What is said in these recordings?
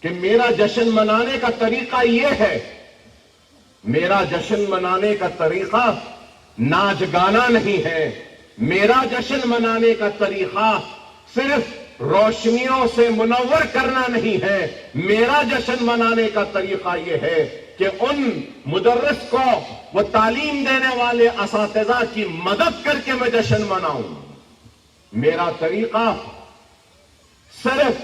کہ میرا جشن منانے کا طریقہ یہ ہے، میرا جشن منانے کا طریقہ ناچ گانا نہیں ہے، میرا جشن منانے کا طریقہ صرف روشنیوں سے منور کرنا نہیں ہے، میرا جشن منانے کا طریقہ یہ ہے کہ ان مدرس کو، وہ تعلیم دینے والے اساتذہ کی مدد کر کے میں جشن مناؤں۔ میرا طریقہ صرف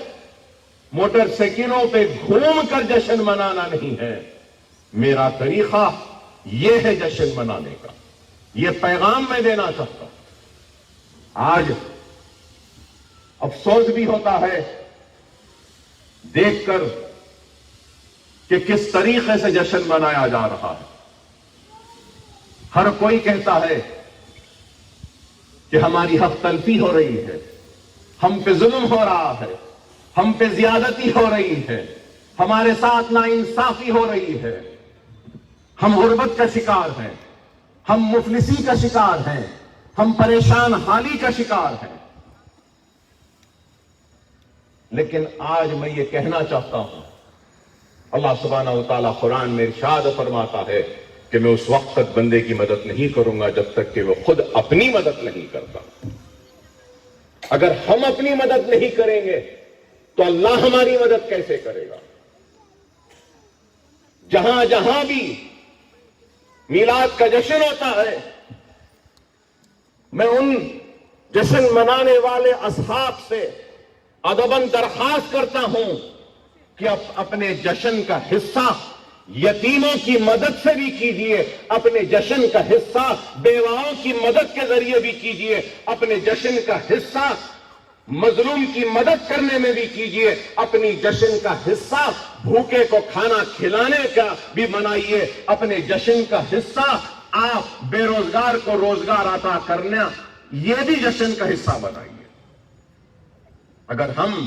موٹر سائیکلوں پہ گھوم کر جشن منانا نہیں ہے، میرا طریقہ یہ ہے جشن منانے کا۔ یہ پیغام میں دینا چاہتا ہوں۔ آج افسوس بھی ہوتا ہے دیکھ کر کہ کس طریقے سے جشن منایا جا رہا ہے۔ ہر کوئی کہتا ہے کہ ہماری حق تلفی ہو رہی ہے، ہم پہ ظلم ہو رہا ہے، ہم پہ زیادتی ہو رہی ہے، ہمارے ساتھ ناانصافی ہو رہی ہے، ہم غربت کا شکار ہیں، ہم مفلسی کا شکار ہیں، ہم پریشان حالی کا شکار ہیں۔ لیکن آج میں یہ کہنا چاہتا ہوں، اللہ سبحانہ و تعالیٰ قرآن میں ارشاد فرماتا ہے کہ میں اس وقت تک بندے کی مدد نہیں کروں گا جب تک کہ وہ خود اپنی مدد نہیں کرتا۔ اگر ہم اپنی مدد نہیں کریں گے تو اللہ ہماری مدد کیسے کرے گا؟ جہاں جہاں بھی میلاد کا جشن ہوتا ہے، میں ان جشن منانے والے اصحاب سے ادباً درخواست کرتا ہوں کہ اپنے جشن کا حصہ یتیموں کی مدد سے بھی کیجیے، اپنے جشن کا حصہ بیواؤں کی مدد کے ذریعے بھی کیجیے، اپنے جشن کا حصہ مظلوم کی مدد کرنے میں بھی کیجیے، اپنی جشن کا حصہ بھوکے کو کھانا کھلانے کا بھی بنائیے، اپنے جشن کا حصہ آپ بے روزگار کو روزگار عطا کرنا، یہ بھی جشن کا حصہ بنائیے۔ اگر ہم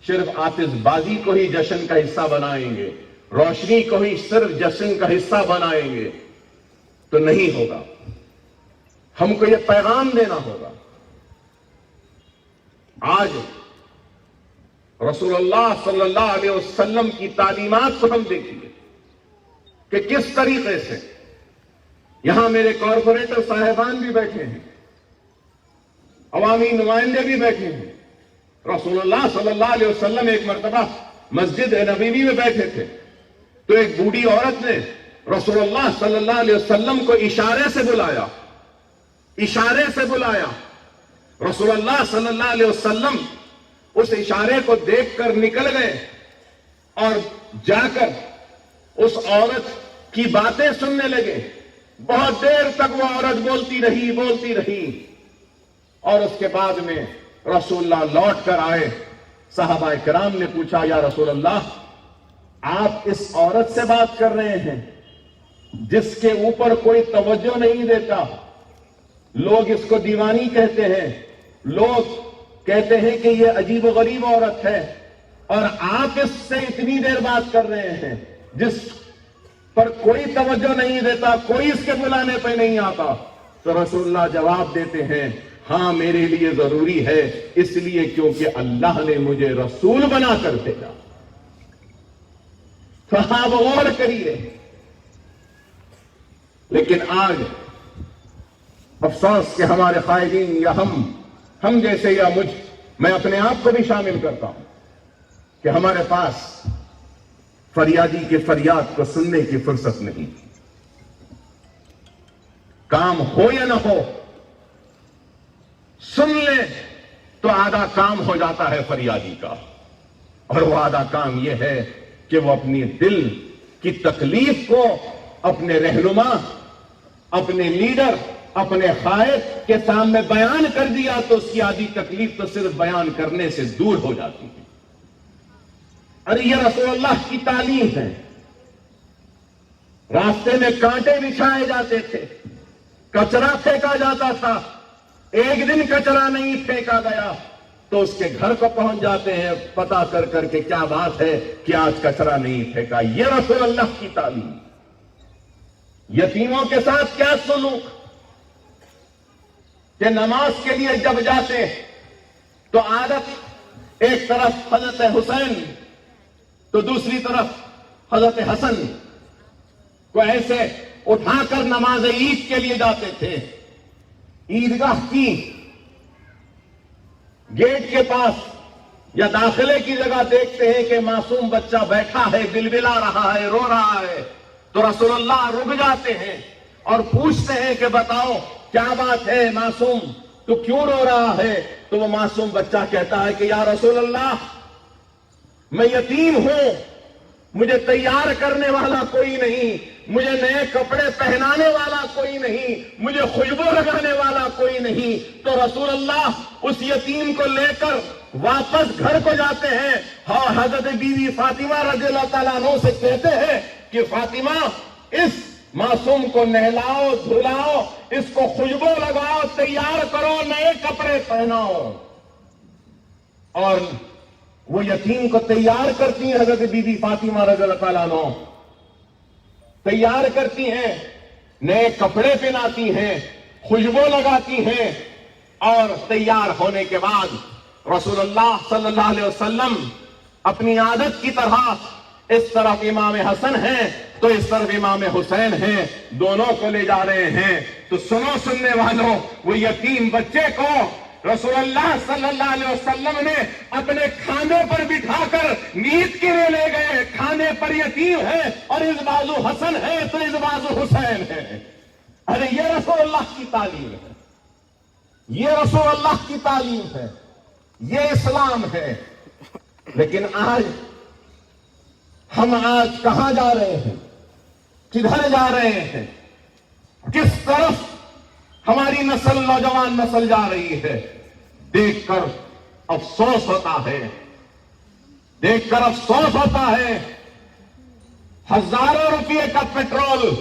صرف آتش بازی کو ہی جشن کا حصہ بنائیں گے، روشنی کو ہی صرف جشن کا حصہ بنائیں گے تو نہیں ہوگا۔ ہم کو یہ پیغام دینا ہوگا۔ آج رسول اللہ صلی اللہ علیہ وسلم کی تعلیمات کو ہم دیکھیے کہ کس طریقے سے یہاں میرے کارپوریٹر صاحبان بھی بیٹھے ہیں، عوامی نمائندے بھی بیٹھے ہیں۔ رسول اللہ صلی اللہ علیہ وسلم ایک مرتبہ مسجد نبوی میں بیٹھے تھے تو ایک بوڑھی عورت نے رسول اللہ صلی اللہ علیہ وسلم کو اشارے سے بلایا، اشارے سے بلایا۔ رسول اللہ صلی اللہ علیہ وسلم اس اشارے کو دیکھ کر نکل گئے اور جا کر اس عورت کی باتیں سننے لگے۔ بہت دیر تک وہ عورت بولتی رہی اور اس کے بعد میں رسول اللہ لوٹ کر آئے۔ صحابہ کرام نے پوچھا، یا رسول اللہ، آپ اس عورت سے بات کر رہے ہیں جس کے اوپر کوئی توجہ نہیں دیتا، لوگ اس کو دیوانی کہتے ہیں، لوگ کہتے ہیں کہ یہ عجیب و غریب عورت ہے، اور آپ اس سے اتنی دیر بات کر رہے ہیں جس پر کوئی توجہ نہیں دیتا، کوئی اس کے بلانے پہ نہیں آتا۔ تو رسول اللہ جواب دیتے ہیں، ہاں میرے لیے ضروری ہے، اس لیے کیونکہ اللہ نے مجھے رسول بنا کر بھیجا۔ تو آپ غور کریے۔ لیکن آج افسوس کہ ہمارے قائدین یا ہم جیسے یا میں اپنے آپ کو بھی شامل کرتا ہوں کہ ہمارے پاس فریادی کے فریاد کو سننے کی فرصت نہیں۔ کام ہو یا نہ ہو، سن لے تو آدھا کام ہو جاتا ہے فریادی کا، اور وہ آدھا کام یہ ہے کہ وہ اپنی دل کی تکلیف کو اپنے رہنما، اپنے لیڈر، اپنے قائد کے سامنے بیان کر دیا تو اس کی آدھی تکلیف تو صرف بیان کرنے سے دور ہو جاتی ہے۔ ارے یہ رسول اللہ کی تعلیم ہے۔ راستے میں کانٹے بچھائے جاتے تھے، کچرا پھینکا جاتا تھا، ایک دن کچرا نہیں پھینکا گیا تو اس کے گھر کو پہنچ جاتے ہیں پتا کر کے کیا بات ہے کہ آج کچرا نہیں پھینکا۔ یہ رسول اللہ کی تعلیم۔ یتیموں کے ساتھ کیا سلوک کہ نماز کے لیے جب جاتے تو عادت ایک طرف حضرت حسین تو دوسری طرف حضرت حسن کو ایسے اٹھا کر نماز عید کے لیے جاتے تھے. عیدگاہ کی گیٹ کے پاس یا داخلے کی جگہ دیکھتے ہیں کہ معصوم بچہ بیٹھا ہے, بلبلا رہا ہے, رو رہا ہے, تو رسول اللہ رک جاتے ہیں اور پوچھتے ہیں کہ بتاؤ کیا بات ہے معصوم, تو کیوں رو رہا ہے؟ تو وہ معصوم بچہ کہتا ہے کہ یا رسول اللہ, میں یتیم ہوں, مجھے تیار کرنے والا کوئی نہیں, مجھے نئے کپڑے پہنانے والا کوئی نہیں, مجھے خوشبو لگانے والا کوئی نہیں. تو رسول اللہ اس یتیم کو لے کر واپس گھر کو جاتے ہیں اور حضرت بیوی فاطمہ رضی اللہ تعالیٰ عنہ سے کہتے ہیں کہ فاطمہ, اس معصوم کو نہلاؤ, دھلاؤ, اس کو خوشبو لگاؤ, تیار کرو, نئے کپڑے پہناؤ. اور وہ یتیم کو تیار کرتی ہیں حضرت بی بی فاطمہ رضی اللہ تعالیٰ عنہ, تیار کرتی ہیں, نئے کپڑے پہناتی ہیں, خوشبو لگاتی ہیں, اور تیار ہونے کے بعد رسول اللہ صلی اللہ علیہ وسلم اپنی عادت کی طرح اس طرف امام حسن ہیں تو اس طرف امام حسین ہیں, دونوں کو لے جا رہے ہیں. تو سنو سننے والوں, وہ یتیم بچے کو رسول اللہ صلی اللہ علیہ وسلم نے اپنے کھانے پر بٹھا کر نیند کے لیے لے گئے. کھانے پر یتیم ہے اور اس بازو حسن ہے تو اس بازو حسین ہے. ارے یہ رسول اللہ کی تعلیم ہے, یہ رسول اللہ کی تعلیم ہے, یہ اسلام ہے. لیکن ہم آج کہاں جا رہے ہیں, کدھر جا رہے ہیں, کس طرف ہماری نسل, نوجوان نسل جا رہی ہے؟ دیکھ کر افسوس ہوتا ہے, دیکھ کر افسوس ہوتا ہے. ہزاروں روپے کا پیٹرول